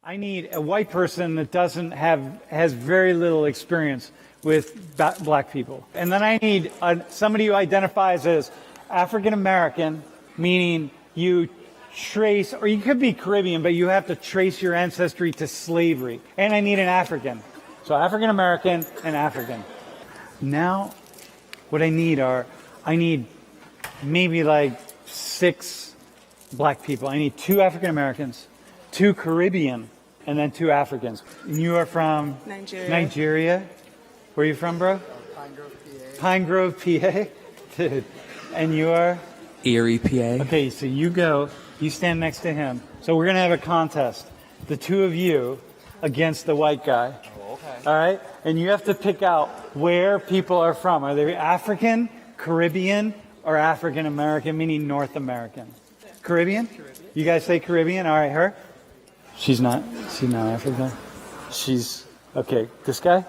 I need a white person that has very little experience with black people. And then I need somebody who identifies as African American, meaning you trace, or you could be Caribbean, but you have to trace your ancestry to slavery. And I need an African. So African American and African. Now, what I need maybe like 6 black people. I need 2 African Americans, 2 Caribbean, and then 2 Africans. And you are from Nigeria. Where are you from, bro? Pine Grove, PA. Dude. And you are? Erie, PA. Okay, so you stand next to him. So we're going to have a contest. The 2 of you against the white guy. Oh, okay. All right? And you have to pick out where people are from. Are they African, Caribbean, or African American, meaning North American? Caribbean? You guys say Caribbean? All right, her? She's not African. Okay, this guy?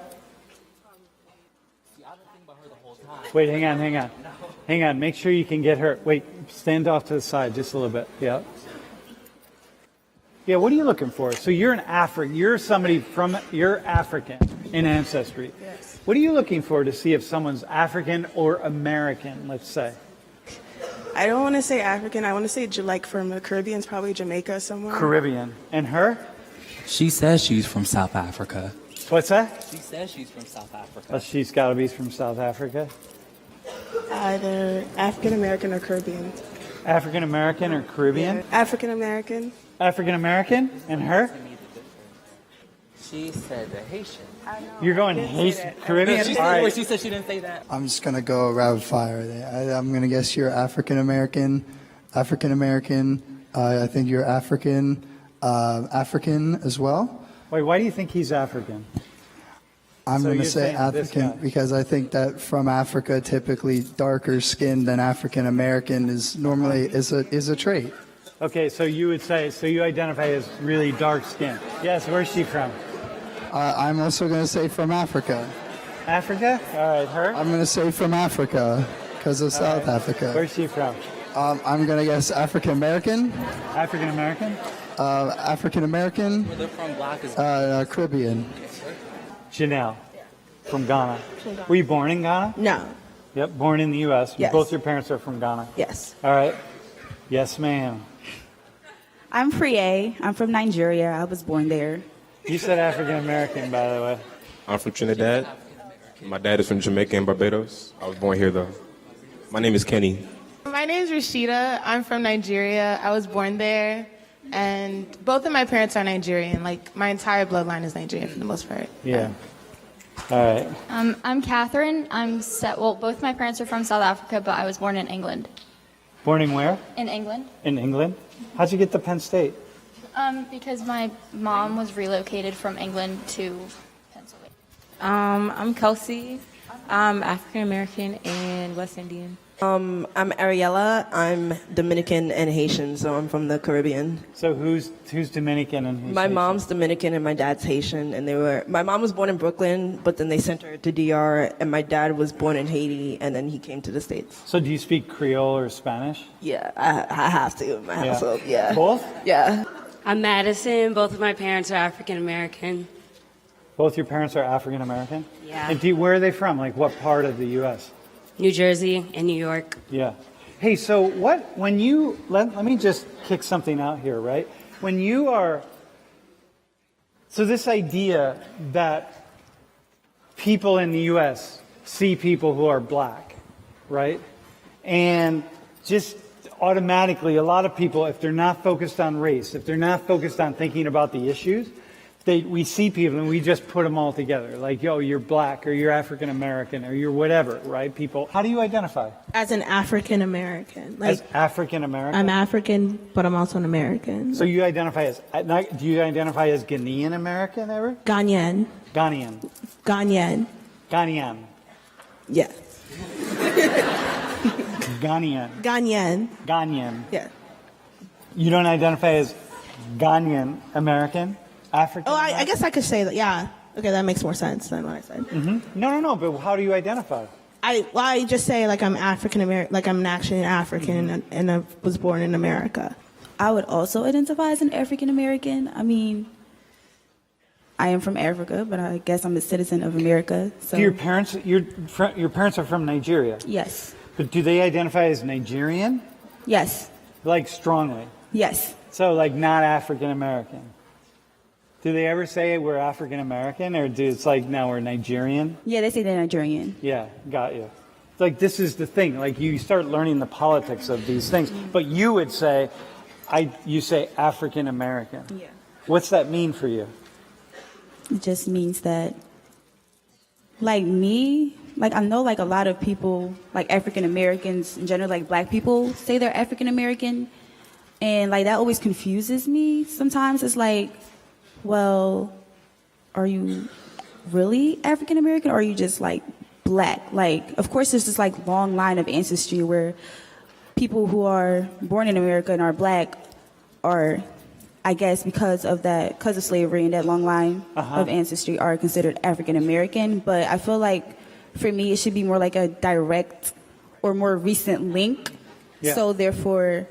Wait, hang on. Make sure you can get her. Wait, stand off to the side just a little bit. Yeah. Yeah, what are you looking for? So you're you're African in ancestry. Yes. What are you looking for to see if someone's African or American, let's say? I don't want to say African. I want to say like from the Caribbean, probably Jamaica somewhere. Caribbean. And her? She says she's from South Africa. What's that? She says she's from South Africa. Oh, she's got to be from South Africa. Either African American or Caribbean. African American or Caribbean? Yeah. African American. African American? And her? She said the Haitian. You're going Haitian, Caribbean? She All right. said she didn't say that. I'm just gonna go rapid fire. I'm gonna guess you're African American. African American. I think you're African. African as well. Wait, why do you think he's African? I'm So gonna you're say saying this African guy. because I think that from Africa, typically darker skin than African American is normally is a trait. Okay, so you would say, so you identify as really dark skin. Yes, where's she from? I'm also gonna say from Africa. Africa? All right, her? I'm gonna say from Africa because of South Africa. Where's she from? I'm gonna guess African American. African American? African American. Where they're from, black is Caribbean. Janelle, from Ghana. Were you born in Ghana? No. Yep, born in the U.S. Yes. Both your parents are from Ghana. Yes. All right. Yes, ma'am. I'm Priye. I'm from Nigeria. I was born there. You said African American, by the way. I'm from Trinidad. My dad is from Jamaica and Barbados. I was born here, though. My name is Kenny. My name is Rashida. I'm from Nigeria. I was born there. And both of my parents are Nigerian. Like, my entire bloodline is Nigerian for the most part. Yeah. All right. I'm Catherine. Both my parents are from South Africa, but I was born in England. Born in where? In England. In England? How'd you get to Penn State? Because my mom was relocated from England to Pennsylvania. I'm Kelsey. I'm African American and West Indian. I'm Ariella. I'm Dominican and Haitian, so I'm from the Caribbean. So who's Dominican and who's My Haitian? mom's Dominican and my dad's Haitian, and my mom was born in Brooklyn, but then they sent her to DR, and my dad was born in Haiti, and then he came to the States. So do you speak Creole or Spanish? Yeah, I have to in my household. Yeah. Both? Yeah. I'm Madison. Both of my parents are African American. Both your parents are African American? Yeah. And where are they from? Like what part of the U.S.? New Jersey and New York. Yeah. Hey, so let me just kick something out here, right? So this idea that people in the U.S. see people who are black, right? And just automatically, a lot of people, if they're not focused on race, if they're not focused on thinking about the issues, we see people and we just put them all together. Like, yo, you're black or you're African American or you're whatever, right? People, how do you identify? As an African American. As African American? I'm African, but I'm also an American. So you identify do you identify as Ghanaian American ever? Ghanaian. Ghanaian. Ghanaian. Ghanaian. Yeah. Ghanaian. Ghanaian. Ghanaian. Yeah. You don't identify as Ghanaian American? African? Oh, I guess I could say that. Yeah. Okay, that makes more sense than what I said. Mm-hmm. No. But how do you identify? I just say like I'm African American, like I'm actually an African, and I was born in America. I would also identify as an African American. I mean, I am from Africa, but I guess I'm a citizen of America. So Do your parents are from Nigeria, yes, but do they identify as Nigerian? yes, Like strongly. yes. So like not African American. Do they ever say we're African American, or do it's like no, we're Nigerian? Yeah, they say they're Nigerian. Yeah, got you. It's like this is the thing. Like you start learning the politics of these things, but you would say, you say African American. Yeah. What's that mean for you? It just means that, like me, like I know like a lot of people, like African Americans in general, like black people say they're African American. And like that always confuses me. Sometimes it's like, well, are you really African American or are you just like black? Like, of course, there's this like long line of ancestry where people who are born in America and are black are, I guess, because of slavery and that long line of ancestry are considered African American. But I feel like for me, it should be more like a direct or more recent link. Yeah. So therefore,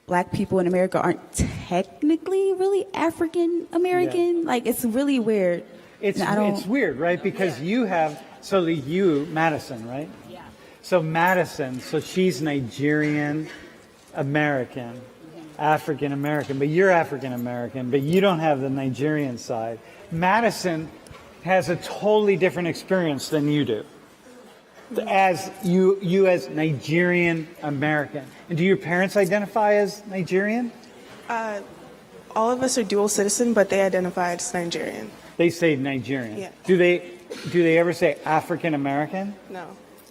black people in America aren't technically really African American. Yeah. Like it's really weird. It's weird, right? Because you have Madison, right? Yeah. So Madison, so she's Nigerian American, African American, but you're African American, but you don't have the Nigerian side. Madison has a totally different experience than you do. As you as Nigerian American. And do your parents identify as Nigerian? All of us are dual citizen, but they identify as Nigerian. They say Nigerian. Yeah. Do they ever say African American? No.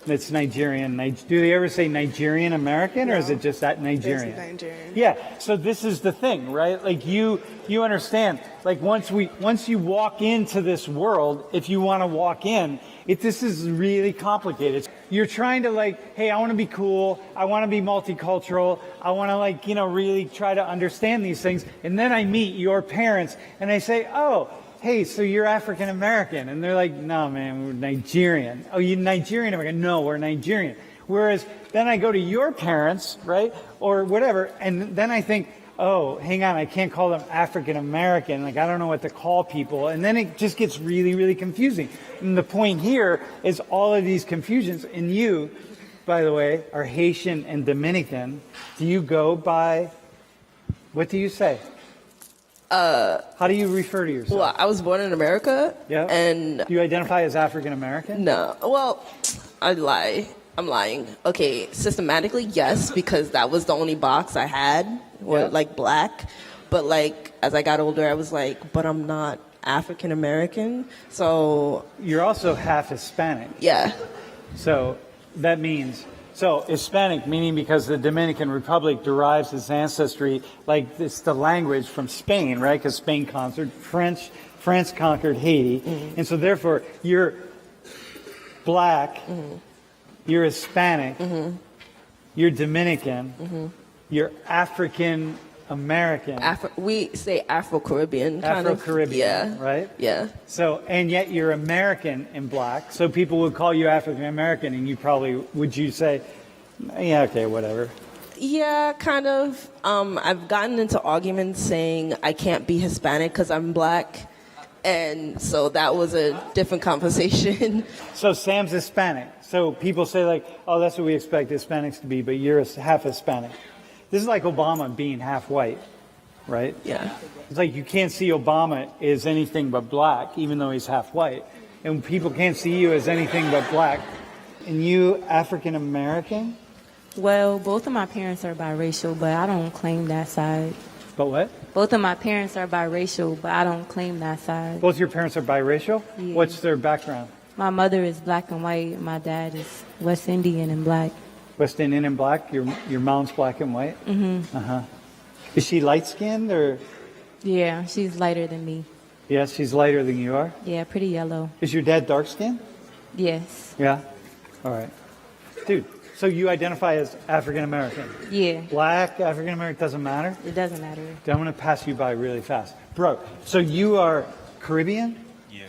It's Nigerian. Do they ever say Nigerian American, or is it just that Nigerian? It's Nigerian. Yeah. So this is the thing, right? Like you understand. Like once you walk into this world, if you want to walk in, this is really complicated. You're trying to like, hey, I want to be cool. I want to be multicultural. I want to really try to understand these things. And then I meet your parents, and I say, oh, hey, so you're African American. And they're like, no, man, we're Nigerian. Oh, you Nigerian American? No, we're Nigerian. Whereas then I go to your parents, right, or whatever, and then I think, oh, hang on, I can't call them African American. Like, I don't know what to call people. And then it just gets really, really confusing. And the point here is all of these confusions. And you, by the way, are Haitian and Dominican. Do you go by, what do you say? How do you refer to yourself? Well, I was born in America. Yeah. And do you identify as African American? no, well, I lie. I'm lying. Okay, systematically, yes, because that was the only box I had, like black. But like as I got older, I was like, but I'm not African American. So you're also half Hispanic. Yeah. So that means. So Hispanic, meaning because the Dominican Republic derives its ancestry, like it's the language from Spain, right? Because Spain conquered France conquered Haiti. Mm-hmm. And so therefore you're black, mm-hmm. you're Hispanic, mm-hmm. you're Dominican, mm-hmm. you're African American. We say Afro-Caribbean. Afro-Caribbean, yeah. Right? Yeah. So, and yet you're American and black. So people would call you African American, and would you say, yeah, okay, whatever? Yeah, kind of. I've gotten into arguments saying I can't be Hispanic because I'm black. And so that was a different conversation. So Sam's Hispanic. So people say like, oh, that's what we expect Hispanics to be, but you're half Hispanic. This is like Obama being half white, right? Yeah. It's like you can't see Obama as anything but black, even though he's half white. And people can't see you as anything but black. And you, African American? Well, both of my parents are biracial, but I don't claim that side. But what? Both of my parents are biracial, but I don't claim that side. Both your parents are biracial? Yeah. What's their background? My mother is black and white. My dad is West Indian and black. West Indian and black? Your mom's black and white? Mm-hmm. Uh-huh. Is she light-skinned or? Yeah, she's lighter than me. Yes, she's lighter than you are? Yeah, pretty yellow. Is your dad dark-skinned? Yes. Yeah? All right. Dude, so you identify as African American? Yeah. Black, African American, doesn't matter? It doesn't matter. I'm going to pass you by really fast. Bro, so you are Caribbean? Yeah.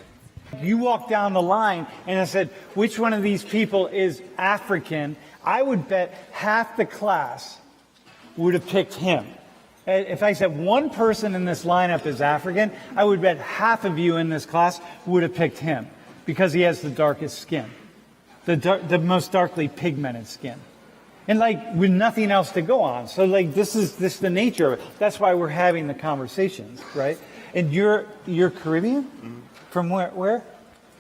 You walked down the line and I said, which one of these people is African? I would bet half the class would have picked him. If I said one person in this lineup is African, I would bet half of you in this class would have picked him because he has the darkest skin, the most darkly pigmented skin. And like with nothing else to go on. So like this is the nature of it. That's why we're having the conversations, right? And you're Caribbean? Mm-hmm. From where?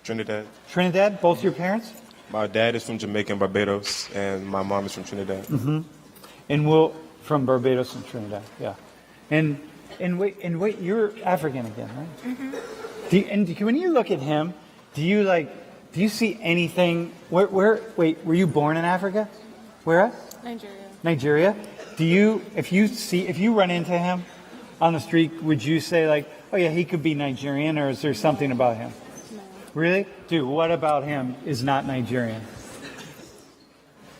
Trinidad. Trinidad? Both your parents? My dad is from Jamaica and Barbados, and my mom is from Trinidad. Mm-hmm. And from Barbados and Trinidad, yeah. And wait, you're African again, right? Mm-hmm. When you look at him, do you see anything? Wait, were you born in Africa? Where at? Nigeria. Nigeria. If you run into him on the street, would you say like, oh yeah, he could be Nigerian, or is there something about him? No. Really? Dude, what about him is not Nigerian?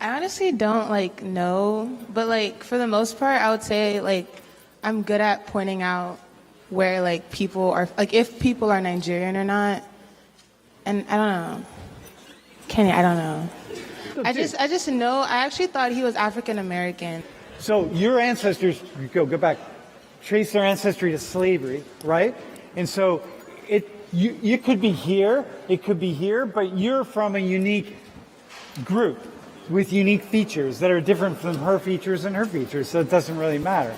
I honestly don't know, but for the most part, I would say I'm good at pointing out where people are if people are Nigerian or not. And I don't know, Kenny, I don't know. I just know. I actually thought he was African American. So your ancestors go back, trace their ancestry to slavery, right? And so you could be here, it could be here, but you're from a unique group with unique features that are different from her features and her features, so it doesn't really matter.